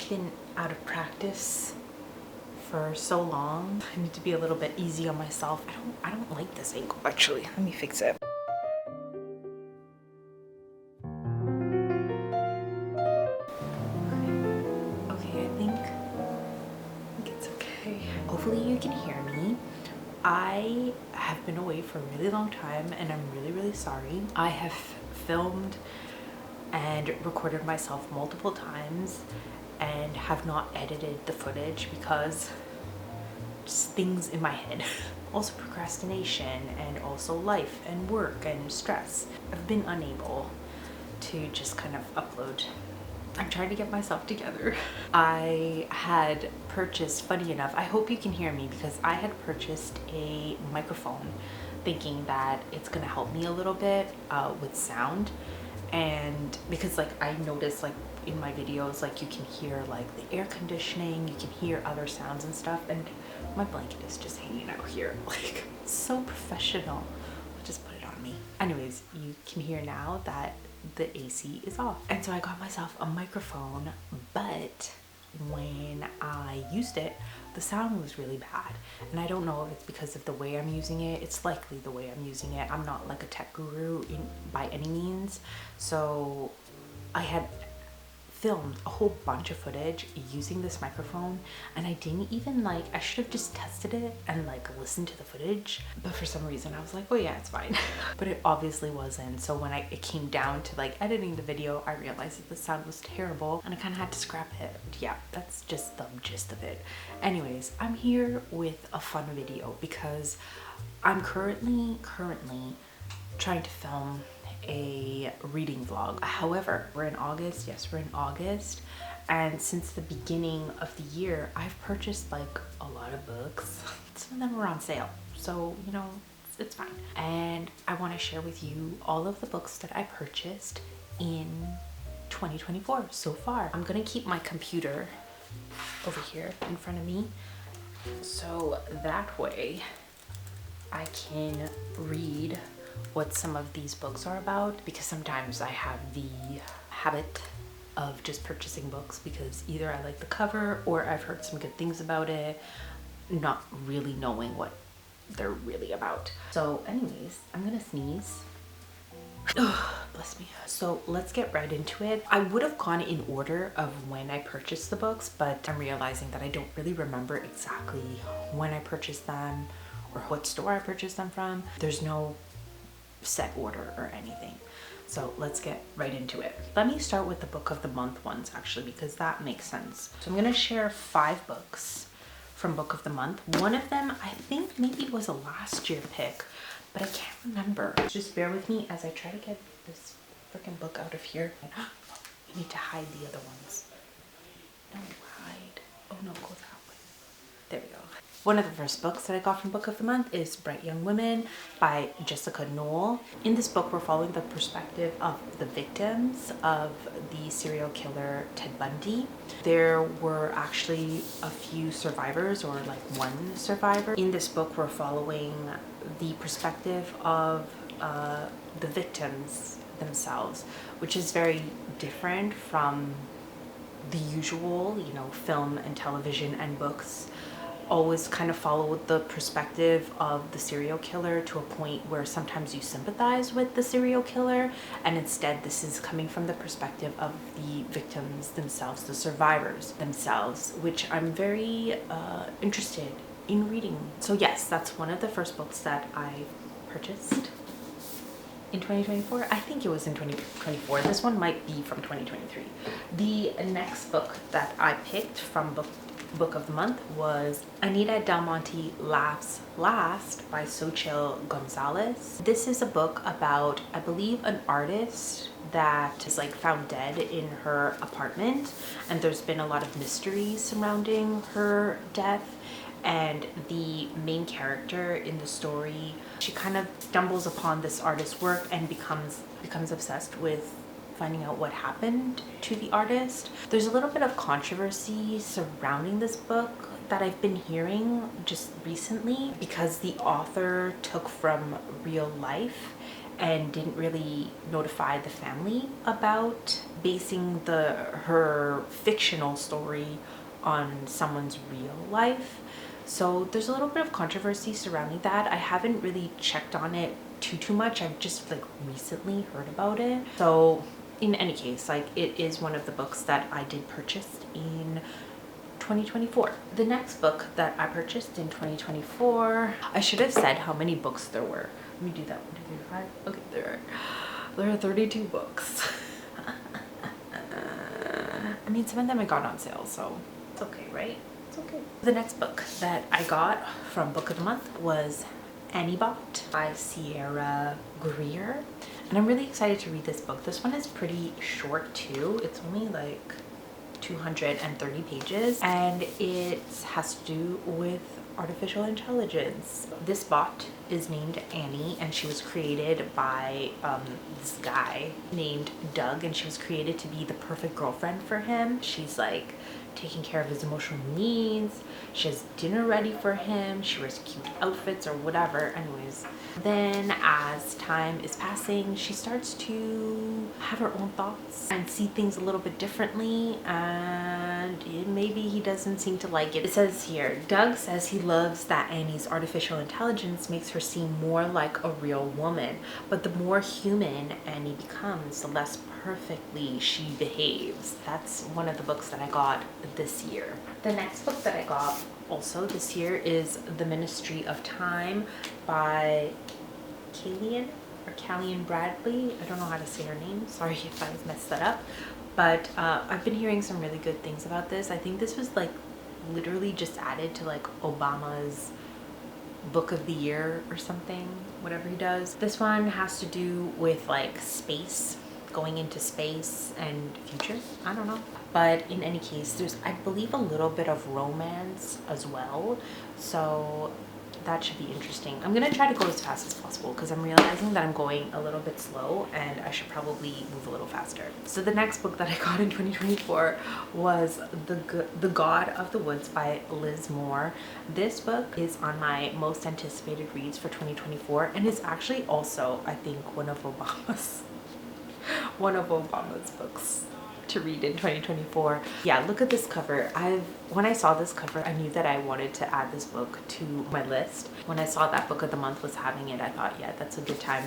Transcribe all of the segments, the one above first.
I've been out of practice for so long. I need to be a little bit easy on myself. I don't like this angle actually. Let me fix it. Okay, I think it's okay. Hopefully you can hear me. I have been away for a really long time and I'm really sorry. I have filmed and recorded myself multiple times and have not edited the footage because just things in my head. Also procrastination and also life and work and stress. I've been unable to just kind of upload. I'm trying to get myself together. I had purchased, funny enough, I hope you can hear me, because I had purchased a microphone thinking that it's gonna help me a little bit with sound. And because like I noticed like in my videos, like you can hear like the air conditioning, you can hear other sounds and stuff, and my blanket is just hanging out here. Like, so professional. I'll just put it on me. Anyways, you can hear now that the AC is off. And so I got myself a microphone, but when I used it, the sound was really bad. And I don't know if it's because of the way I'm using it. It's likely the way I'm using it. I'm not like a tech guru by any means. So I had filmed a whole bunch of footage using this microphone, and I didn't even like, I should have just tested it and like listened to the footage, but for some reason I was like, oh yeah, it's fine. But it obviously wasn't. So when it came down to like editing the video, I realized that the sound was terrible and I kind of had to scrap it. Yeah, that's just the gist of it. Anyways, I'm here with a fun video because I'm currently trying to film a reading vlog. However, we're in August. Yes, we're in August, and since the beginning of the year I've purchased like a lot of books. Some of them were on sale, so you know, it's fine. And I want to share with you all of the books that I purchased in 2024 so far. I'm gonna keep my computer over here in front of me so that way I can read what some of these books are about, because sometimes I have the habit of just purchasing books because either I like the cover or I've heard some good things about it, not really knowing what they're really about. So anyways, I'm gonna sneeze. Oh, bless me. So let's get right into it. I would have gone in order of when I purchased the books, but I'm realizing that I don't really remember exactly when I purchased them or what store I purchased them from. There's no set order or anything. So let's get right into it. Let me start with the book of the month ones actually, because that makes sense. So I'm gonna share 5 books from book of the month. One of them I think maybe was a last year pick, but I can't remember. Just bear with me as I try to get this freaking book out of here. You need to hide the other ones. No, hide. Oh no, go that way. There we go. One of the first books that I got from Book of the Month is Bright Young Women by Jessica Knoll. In this book, we're following the perspective of the victims of the serial killer Ted Bundy. There were actually a few survivors, or like one survivor. In this book, we're following the perspective of the victims themselves, which is very different from the usual, you know, film and television and books. Always kind of follow the perspective of the serial killer to a point where sometimes you sympathize with the serial killer, and instead this is coming from the perspective of the victims themselves, the survivors themselves, which I'm very interested in reading. So yes, that's one of the first books that I purchased in 2024. I think it was in 2024. This one might be from 2023. The next book that I picked from book of the month was Anita Del Monte Laughs Last by Xochitl Gonzalez. This is a book about, I believe, an artist that is like found dead in her apartment, and there's been a lot of mystery surrounding her death. And the main character in the story, she kind of stumbles upon this artist's work and becomes obsessed with finding out what happened to the artist. There's a little bit of controversy surrounding this book that I've been hearing just recently, because the author took from real life and didn't really notify the family about basing her fictional story on someone's real life. So there's a little bit of controversy surrounding that. I haven't really checked on it too much. I've just like recently heard about it. So in any case, like, it is one of the books that I did purchase in 2024. The next book that I purchased in 2024, I should have said how many books there were. Let me do that. 1, 2, 3, 5. Okay, there are 32 books. I mean, some of them I got on sale, so it's okay, right? It's okay. The next book that I got from Book of the Month was Anibot by Sierra Greer. And I'm really excited to read this book. This one is pretty short too. It's only like 230 pages, and it has to do with artificial intelligence. This bot is named Annie, and she was created by this guy named Doug, and she was created to be the perfect girlfriend for him. She's like taking care of his emotional needs. She has dinner ready for him. She wears cute outfits or whatever. Anyways, then as time is passing, she starts to have her own thoughts and see things a little bit differently, and maybe he doesn't seem to like it. It says here, Doug says he loves that Annie's artificial intelligence makes her seem more like a real woman, but the more human Annie becomes, the less perfectly she behaves. That's one of the books that I got this year. The next book that I got also this year is The Ministry of Time by Kaliane Bradley. I don't know how to say her name. Sorry if I messed that up. But I've been hearing some really good things about this. I think this was like literally just added to like Obama's book of the year or something, whatever he does. This one has to do with like space, going into space and future. I don't know. But in any case, there's, I believe, a little bit of romance as well. So that should be interesting. I'm gonna try to go as fast as possible because I'm realizing that I'm going a little bit slow and I should probably move a little faster. So the next book that I got in 2024 was The God of the Woods by Liz Moore. This book is on my most anticipated reads for 2024, and is actually also, I think, one of Obama's books to read in 2024. Yeah, look at this cover. When I saw this cover, I knew that I wanted to add this book to my list. When I saw that Book of the Month was having it, I thought, yeah, that's a good time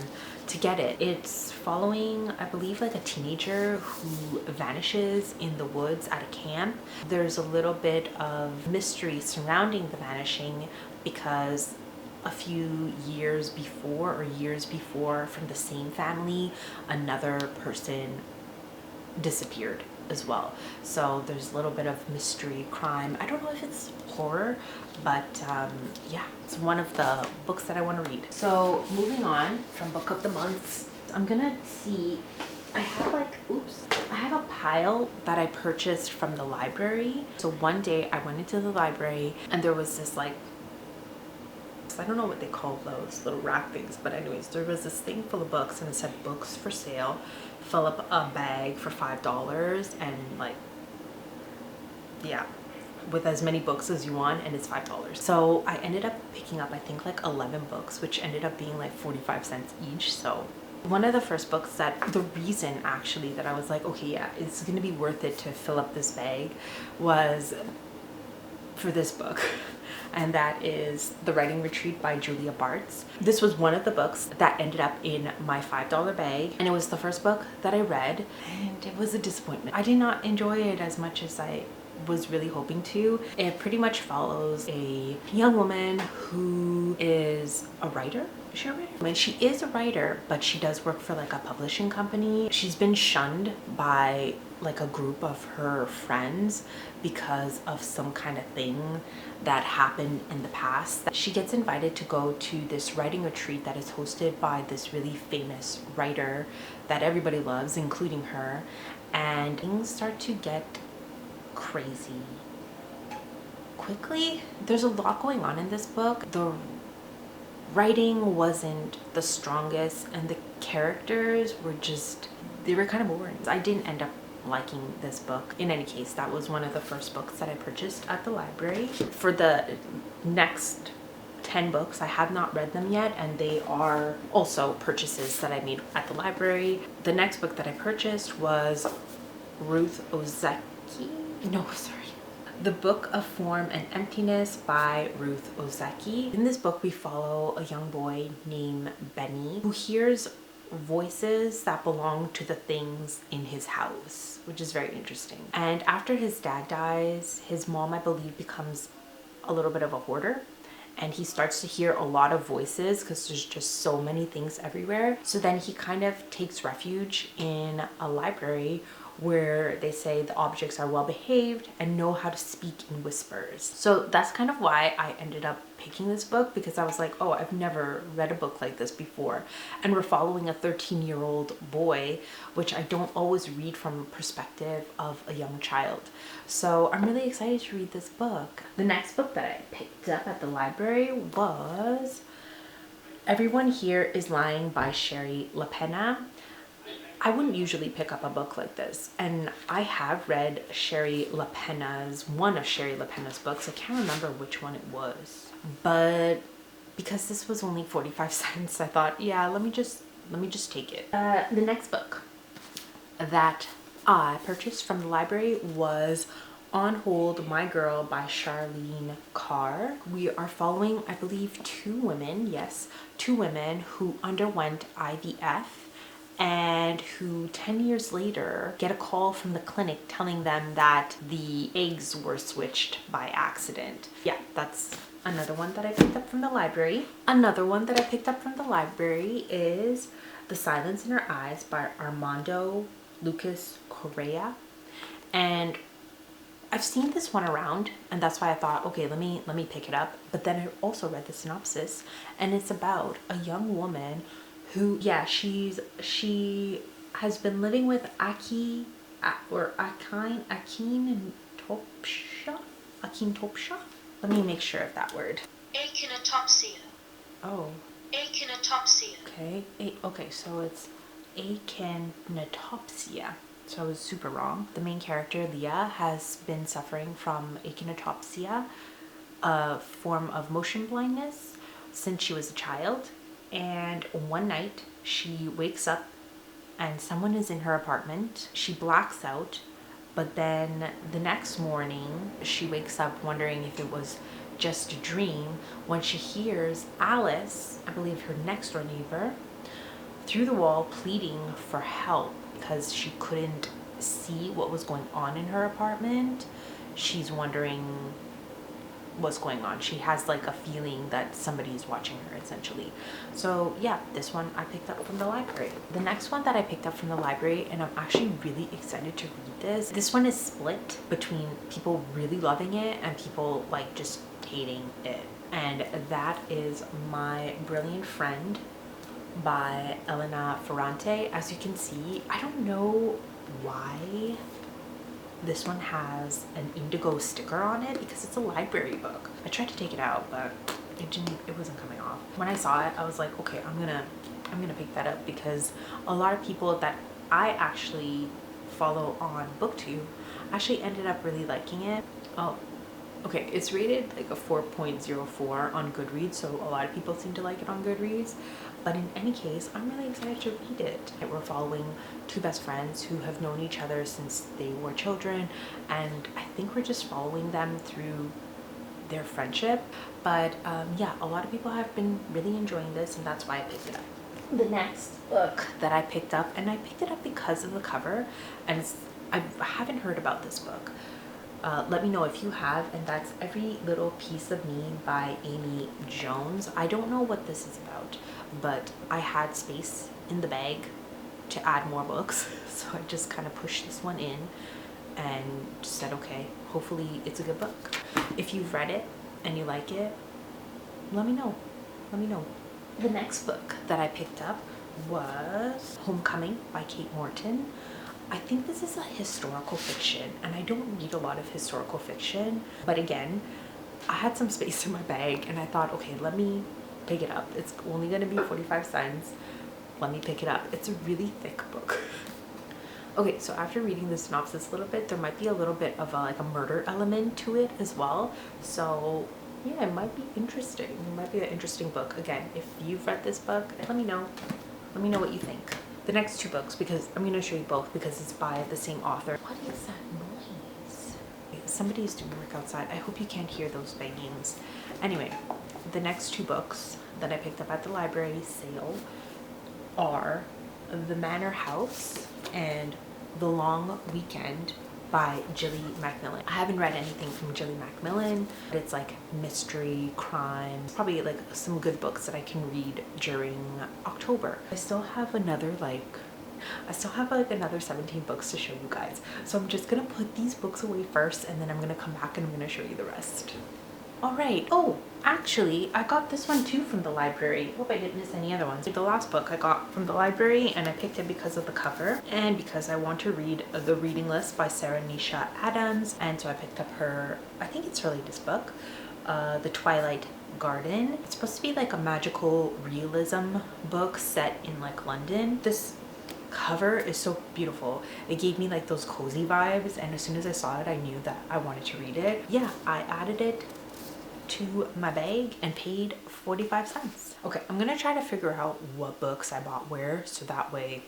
to get it. It's following, I believe, like a teenager who vanishes in the woods at a camp. There's a little bit of mystery surrounding the vanishing because a few years before from the same family, another person disappeared as well. So there's a little bit of mystery, crime. I don't know if it's horror, but yeah, it's one of the books that I want to read. So moving on from Book of the Month, I'm gonna see, I have a pile that I purchased from the library. So one day I went into the library and there was this like, I don't know what they call those little wrap things, but anyways, there was this thing full of books and it said books for sale. Fill up a bag for $5, and like, yeah, with as many books as you want, and it's $5. So I ended up picking up, I think, like 11 books, which ended up being like 45 cents each. So one of the first books that, the reason actually that I was like, okay, yeah, it's gonna be worth it to fill up this bag, was for this book. And that is The Writing Retreat by Julia Bartz. This was one of the books that ended up in my $5 bag, and it was the first book that I read, and it was a disappointment. I did not enjoy it as much as I was really hoping to. It pretty much follows a young woman who is a writer. Is she a writer? I mean, she is a writer, but she does work for like a publishing company. She's been shunned by like a group of her friends because of some kind of thing that happened in the past. She gets invited to go to this writing retreat that is hosted by this really famous writer that everybody loves, including her, and things start to get crazy quickly. There's a lot going on in this book. The writing wasn't the strongest and the characters were just, they were kind of boring. I didn't end up liking this book. In any case, that was one of the first books that I purchased at the library. For the next 10 books. I have not read them yet, and they are also purchases that I made at the library. The next book that I purchased was Ruth Ozeki. No, sorry. The Book of Form and Emptiness by Ruth Ozeki. In this book, we follow a young boy named Benny who hears voices that belong to the things in his house, which is very interesting. And after his dad dies, his mom, I believe, becomes a little bit of a hoarder, and he starts to hear a lot of voices because there's just so many things everywhere. So then he kind of takes refuge in a library where they say the objects are well behaved and know how to speak in whispers. So that's kind of why I ended up picking this book, because I was like, oh, I've never read a book like this before. And we're following a 13-year-old boy, which I don't always read from a perspective of a young child. So I'm really excited to read this book. The next book that I picked up at the library was Everyone Here is Lying by Shari Lapena. I wouldn't usually pick up a book like this, and I have read one of Shari Lapena's books. I can't remember which one it was, but because this was only 45 cents, I thought, yeah, let me just take it. The next book that I purchased from the library was On Hold, My Girl by Charlene Carr. We are following, I believe, two women who underwent IVF and who 10 years later get a call from the clinic telling them that the eggs were switched by accident. Yeah, that's another one that I picked up from the library. Another one that I picked up from the library is The Silence in Her Eyes by Armando Lucas Correa. And I've seen this one around, and that's why I thought, okay, let me pick it up. But then I also read the synopsis, and it's about a young woman who, she has been living with Akin Topsha. Let me make sure of that word. Achinotopsia. Oh. Achinotopsia. Okay, so it's achinotopsia. So I was super wrong. The main character, Leah, has been suffering from achinotopsia, a form of motion blindness, since she was a child. And one night she wakes up and someone is in her apartment. She blacks out, but then the next morning she wakes up wondering if it was just a dream when she hears Alice, I believe her next door neighbor, through the wall pleading for help because she couldn't see what was going on in her apartment. She's wondering what's going on. She has like a feeling that somebody's watching her, essentially. So yeah, this one I picked up from the library. The next one that I picked up from the library, and I'm actually really excited to read this one is split between people really loving it and people like just hating it, and that is My Brilliant Friend by Elena Ferrante. As you can see, I don't know why this one has an indigo sticker on it because it's a library book. I tried to take it out, but it wasn't coming off. When I saw it, I was like, okay, I'm gonna pick that up because a lot of people that I actually follow on booktube actually ended up really liking it. Oh, okay, it's rated like a 4.04 on Goodreads, so a lot of people seem to like it on Goodreads. But in any case, I'm really excited to read it. We're following two best friends who have known each other since they were children, and I think we're just following them through their friendship. But yeah, a lot of people have been really enjoying this, and that's why I picked it up. The next book that I picked up, and I picked it up because of the cover, and I haven't heard about this book. Let me know if you have, and that's Every Little Piece of Me by Amy Jones. I don't know what this is about, but I had space in the bag to add more books, so I just kind of pushed this one in and just said, okay, hopefully it's a good book. If you've read it and you like it, let me know. The next book that I picked up was Homecoming by Kate Morton. I think this is a historical fiction, and I don't read a lot of historical fiction, but again, I had some space in my bag and I thought, okay, let me pick it up. It's only going to be 45 cents. Let me pick it up. It's a really thick book. Okay, so after reading the synopsis a little bit, there might be a little bit of a murder element to it as well. So yeah, it might be interesting. It might be an interesting book. Again, if you've read this book, let me know. Let me know what you think. The next two books, because I'm going to show you both because it's by the same author. What is that noise? Somebody's doing work outside. I hope you can't hear those bangings. Anyway, the next two books that I picked up at the library sale are The Manor House and The Long Weekend by Gilly Macmillan. I haven't read anything from Gilly Macmillan. It's like mystery, crime, probably like some good books that I can read during October. I still have another another 17 books to show you guys. So I'm just gonna put these books away first and then I'm gonna come back and I'm gonna show you the rest. All right. Oh, actually, I got this one too from the library. Hope I didn't miss any other ones. The last book I got from the library and I picked it because of the cover and because I want to read The Reading List by Sara Nisha Adams. And so I picked up her, I think it's her latest book, The Twilight Garden. It's supposed to be like a magical realism book set in like London. This cover is so beautiful. It gave me like those cozy vibes and as soon as I saw it I knew that I wanted to read it. Yeah, I added it to my bag and paid 45 cents. Okay, I'm gonna try to figure out what books I bought where so that way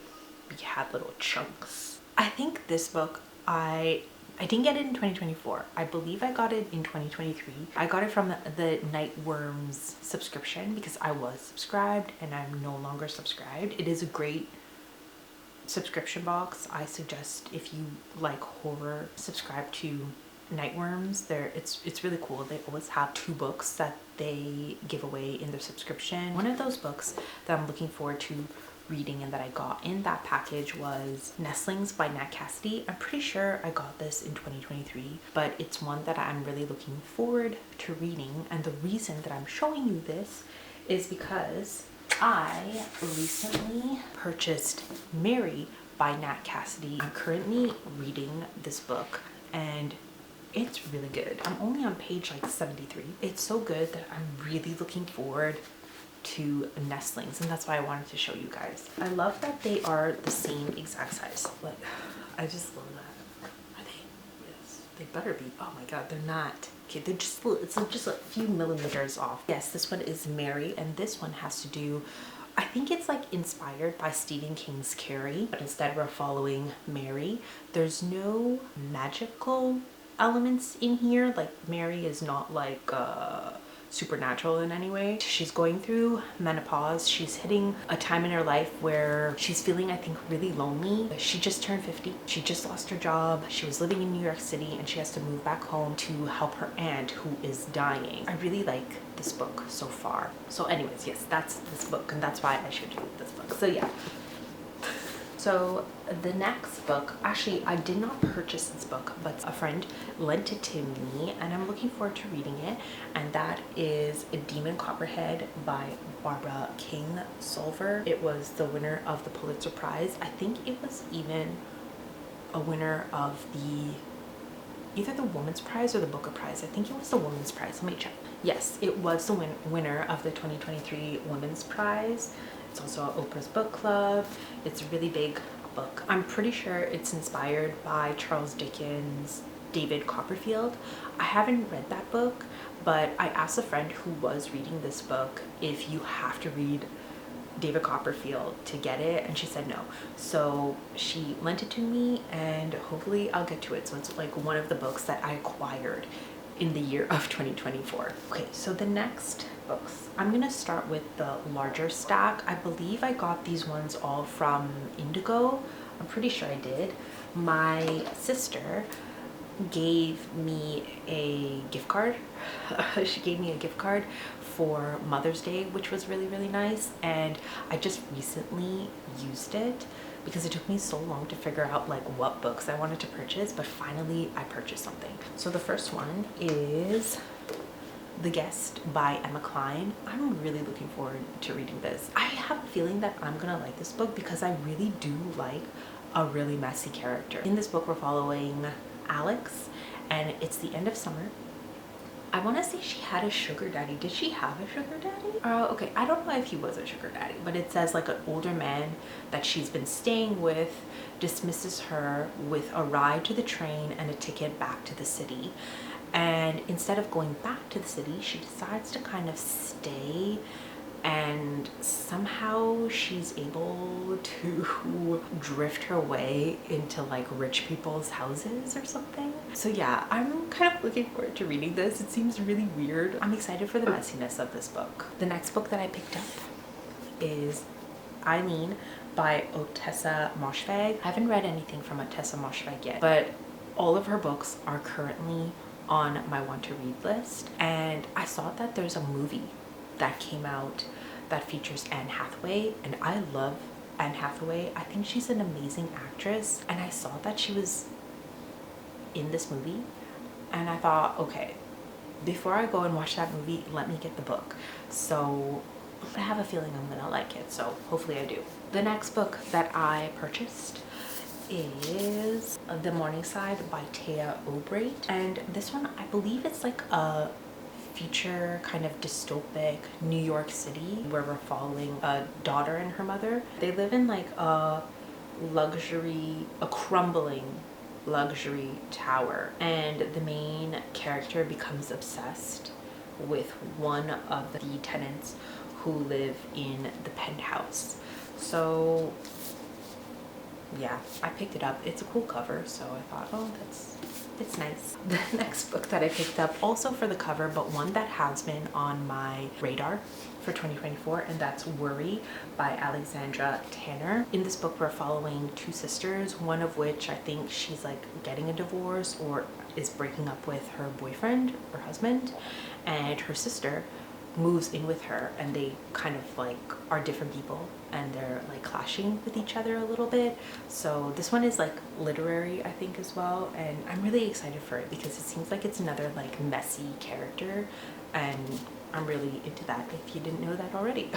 we had little chunks. I think this book I didn't get it in 2024. I believe I got it in 2023. I got it from the Nightworms subscription because I was subscribed and I'm no longer subscribed. It is a great subscription box. I suggest if you like horror, subscribe to Nightworms. It's really cool. They always have 2 books that they give away in their subscription. One of those books that I'm looking forward to reading and that I got in that package was Nestlings by Nat Cassidy. I'm pretty sure I got this in 2023, but it's one that I'm really looking forward to reading. And the reason that I'm showing you this is because I recently purchased Mary by Nat Cassidy. I'm currently reading this book and it's really good. I'm only on page like 73. It's so good that I'm really looking forward to Nestlings and that's why I wanted to show you guys. I love that they are the same exact size. Like, I just love that. Are they? Yes, they better be. Oh my god, they're not. Okay, they're just, it's just a few millimeters off. Yes, this one is Mary and this one has to do, I think it's like inspired by Stephen King's Carrie, but instead we're following Mary. There's no magical elements in here. Like Mary is not like supernatural in any way. She's going through menopause. She's hitting a time in her life where she's feeling, I think, really lonely. She just turned 50. She just lost her job. She was living in New York City and she has to move back home to help her aunt who is dying. I really like this book so far. So anyways, yes, that's this book and that's why I showed you this book. So yeah. So the next book, actually I did not purchase this book, but a friend lent it to me and I'm looking forward to reading it. And that is A Demon Copperhead by Barbara Kingsolver. It was the winner of the Pulitzer Prize. I think it was even a winner of either the Woman's Prize or the Booker Prize. I think it was the Woman's Prize. Let me check. Yes, it was the winner of the 2023 Women's Prize. It's also Oprah's book club. It's a really big book. I'm pretty sure it's inspired by Charles Dickens' David Copperfield. I haven't read that book, but I asked a friend who was reading this book if you have to read David Copperfield to get it, and she said no. So she lent it to me and hopefully I'll get to it. So it's like one of the books that I acquired in the year of 2024. Okay, so the next books, I'm gonna start with the larger stack. I believe I got these ones all from Indigo. I'm pretty sure I did. My sister gave me a gift card. She gave me a gift card for Mother's Day, which was really, really nice. And I just recently used it because it took me so long to figure out like what books I wanted to purchase, but finally I purchased something. So the first one is The Guest by Emma Cline. I'm really looking forward to reading this. I have a feeling that I'm gonna like this book because I really do like a really messy character. In this book we're following Alex and it's the end of summer. I want to say she had a sugar daddy. Did she have a sugar daddy? Okay, I don't know if he was a sugar daddy, but it says like an older man that she's been staying with dismisses her with a ride to the train and a ticket back to the city. And instead of going back to the city, she decides to kind of stay, and somehow she's able to drift her way into like rich people's houses or something. So yeah, I'm kind of looking forward to reading this. It seems really weird. I'm excited for the messiness of this book. The next book that I picked up is Eileen by Ottessa Moshfegh. I haven't read anything from Ottessa Moshfegh yet, but all of her books are currently on my want to read list, and I saw that there's a movie that came out that features Anne Hathaway, and I love Anne Hathaway. I think she's an amazing actress, and I saw that she was in this movie, and I thought, okay, before I go and watch that movie, let me get the book. So I have a feeling I'm gonna like it, so hopefully I do. The next book that I purchased is The Morningside by Taya Obrate, and this one, I believe it's like a future kind of dystopic New York City where we're following a daughter and her mother. They live in like a crumbling luxury tower, and the main character becomes obsessed with one of the tenants who live in the penthouse. So yeah, I picked it up. It's a cool cover, so I thought, oh, it's nice. The next book that I picked up, also for the cover, but one that has been on my radar for 2024, and that's Worry by Alexandra Tanner. In this book, we're following two sisters, one of which I think she's like getting a divorce or is breaking up with her boyfriend or husband, and her sister moves in with her, and they kind of like are different people, and they're like clashing with each other a little bit. So this one is like literary, I think, as well, and I'm really excited for it because it seems like it's another like messy character, and I'm really into that, if you didn't know that already.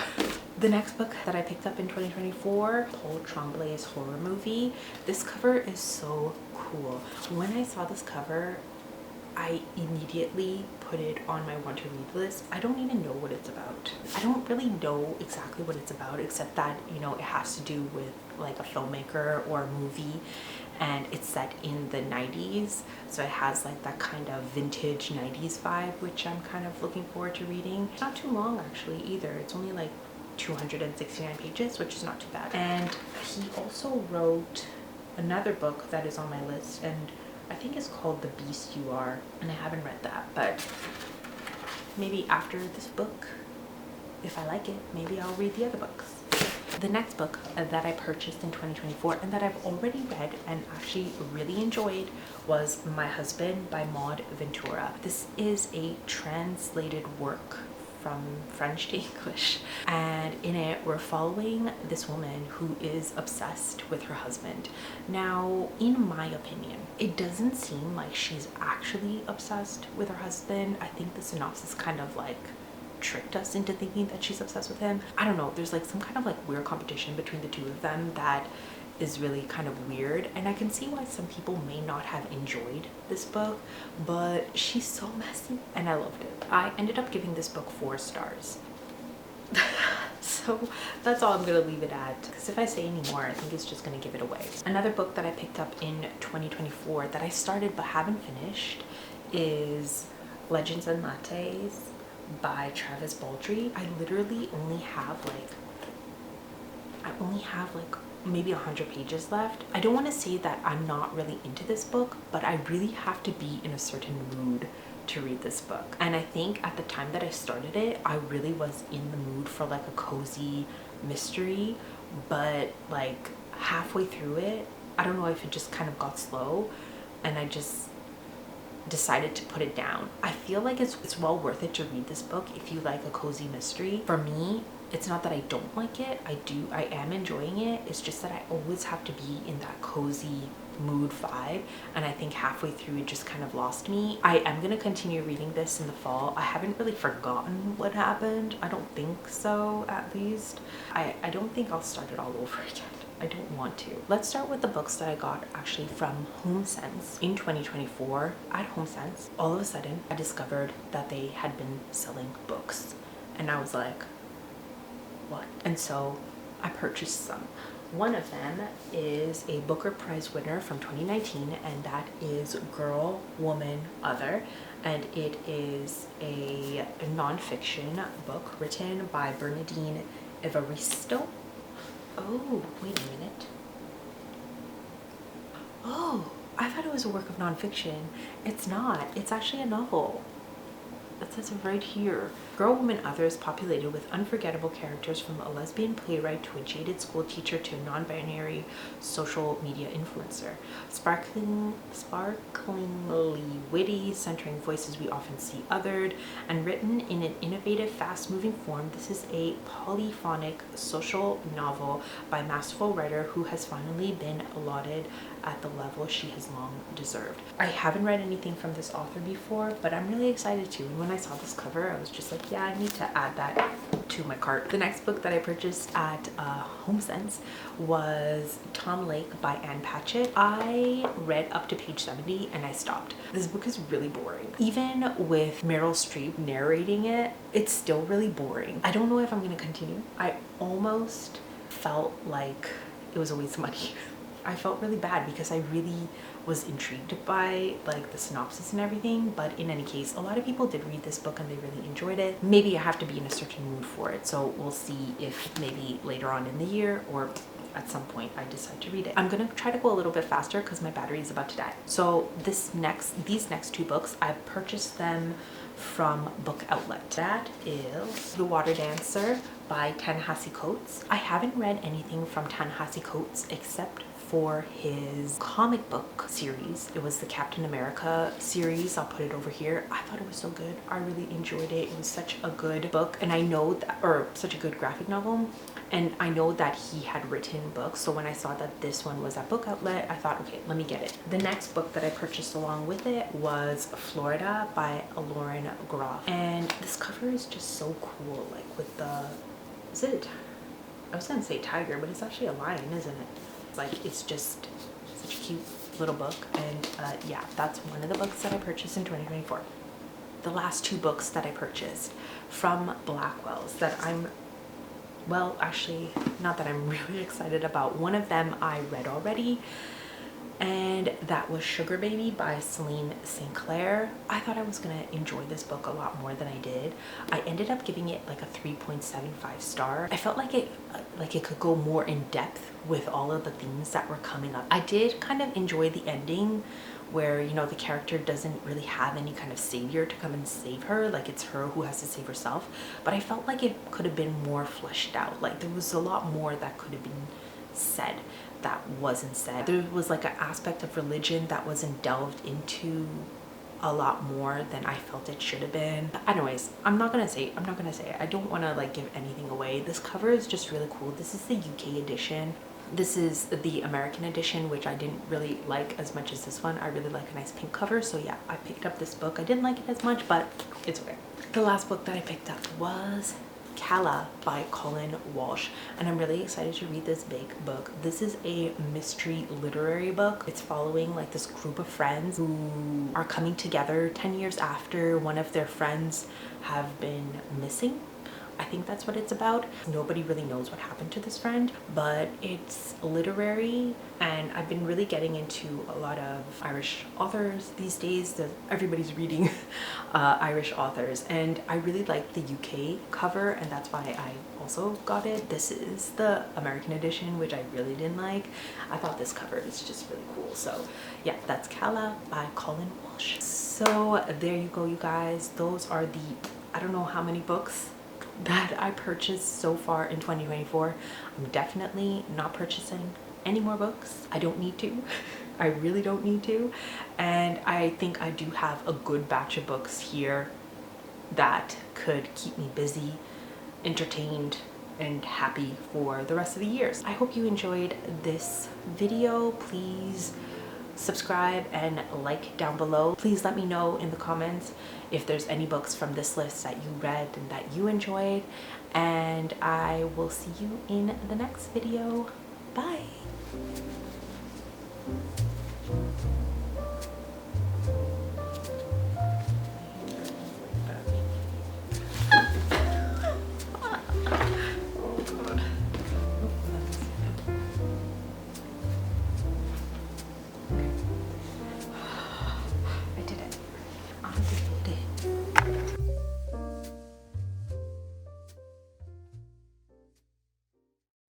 The next book that I picked up in 2024, Paul Tremblay's horror movie. This cover is so cool. When I saw this cover, I immediately put it on my want to read list. I don't even know what it's about. I don't really know exactly what it's about, except that, you know, it has to do with like a filmmaker or a movie, and it's set in the 90s, so it has like that kind of vintage 90s vibe, which I'm kind of looking forward to reading. It's not too long actually either. It's only like 269 pages, which is not too bad. And he also wrote another book that is on my list, and I think it's called The Beast You Are, and I haven't read that, but maybe after this book, if I like it, maybe I'll read the other books. The next book that I purchased in 2024 and that I've already read and actually really enjoyed was My Husband by Maud Ventura. This is a translated work from French to English, and in it we're following this woman who is obsessed with her husband. Now, in my opinion, it doesn't seem like she's actually obsessed with her husband. I think the synopsis kind of like tricked us into thinking that she's obsessed with him. I don't know, there's like some kind of like weird competition between the two of them that is really kind of weird, and I can see why some people may not have enjoyed this book, but she's so messy and I loved it. I ended up giving this book 4 stars. So that's all I'm gonna leave it at, because if I say any more, I think it's just gonna give it away. Another book that I picked up in 2024 that I started but haven't finished is Legends and Lattes by Travis Baldree. I literally only have like maybe 100 pages left. I don't want to say that I'm not really into this book, but I really have to be in a certain mood to read this book. And I think at the time that I started it, I really was in the mood for like a cozy mystery, but like halfway through it, I don't know if it just kind of got slow and I just decided to put it down. I feel like it's well worth it to read this book if you like a cozy mystery. For me, it's not that I don't like it. I am enjoying it. It's just that I always have to be in that cozy mood vibe, and I think halfway through it just kind of lost me. I am going to continue reading this in the fall. I haven't really forgotten what happened. I don't think so, at least. I don't think I'll start it all over again. I don't want to. Let's start with the books that I got actually from HomeSense in 2024. At HomeSense, all of a sudden I discovered that they had been selling books, and I was like, what? And so I purchased some. One of them is a Booker Prize winner from 2019, and that is Girl, Woman, Other. And it is a nonfiction book written by Bernardine Evaristo. Oh, wait a minute. Oh, I thought it was a work of nonfiction. It's not. It's actually a novel. It says it right here. Girl, Woman, Other is populated with unforgettable characters, from a lesbian playwright to a jaded school teacher to a non-binary social media influencer. Sparklingly witty, centering voices we often see othered, and written in an innovative, fast-moving form, this is a polyphonic social novel by a masterful writer who has finally been lauded at the level she has long deserved. I haven't read anything from this author before, but I'm really excited to. And when I saw this cover, I was just like, yeah, I need to add that to my cart. The next book that I purchased at HomeSense was Tom Lake by Ann Patchett. I read up to page 70 and I stopped. This book is really boring. Even with Meryl Streep narrating it, it's still really boring. I don't know if I'm gonna continue. I almost felt like it was a waste of money. I felt really bad because I really was intrigued by like the synopsis and everything, but in any case, a lot of people did read this book and they really enjoyed it. Maybe I have to be in a certain mood for it, so we'll see if maybe later on in the year or at some point I decide to read it. I'm gonna try to go a little bit faster because my battery is about to die. So these next two books, I've purchased them from Book Outlet. That is The Water Dancer by Ta-Nehisi Coates. I haven't read anything from Ta-Nehisi Coates except for his comic book series. It was the Captain America series. I'll put it over here. I thought it was so good. I really enjoyed it. It was such a good book, and I know that, or such a good graphic novel, and I know that he had written books, so when I saw that this one was at Book Outlet, I thought, okay, let me get it. The next book that I purchased along with it was Florida by Lauren Groff, and this cover is just so cool, like with the, is it, I was gonna say tiger, but it's actually a lion, isn't it? Like, it's just such a cute little book. And yeah, that's one of the books that I purchased in 2024. The last two books that I purchased from Blackwell's that I'm, well, actually, not that I'm really excited about. One of them I read already, and that was Sugar Baby by Celine St. Clair. I thought I was gonna enjoy this book a lot more than I did. I ended up giving it like a 3.75 star. I felt like it could go more in depth with all of the themes that were coming up. I did kind of enjoy the ending where, you know, the character doesn't really have any kind of savior to come and save her. Like, it's her who has to save herself. But I felt like it could have been more fleshed out. Like, there was a lot more that could have been said that wasn't said. There was like an aspect of religion that wasn't delved into a lot more than I felt it should have been. Anyways, I'm not gonna say it. I don't want to like give anything away. This cover is just really cool. This is the UK edition. This is the American edition, which I didn't really like as much as this one. I really like a nice pink cover, so yeah, I picked up this book. I didn't like it as much, but it's okay. The last book that I picked up was Kala by Colin Walsh, and I'm really excited to read this big book. This is a mystery literary book. It's following like this group of friends who are coming together 10 years after one of their friends have been missing. I think that's what it's about. Nobody really knows what happened to this friend, but it's literary, and I've been really getting into a lot of Irish authors these days. Everybody's reading Irish authors, and I really like the UK cover, and that's why I also got it. This is the American edition, which I really didn't like. I thought this cover is just really cool. So yeah, that's Kala by Colin Walsh. So there you go, you guys. Those are the, I don't know how many books that I purchased so far in 2024. I'm definitely not purchasing any more books. I don't need to. I really don't need to. And I think I do have a good batch of books here that could keep me busy, entertained, and happy for the rest of the years. I hope you enjoyed this video. Please subscribe and like down below. Please let me know in the comments if there's any books from this list that you read and that you enjoyed, and I will see you in the next video. Bye.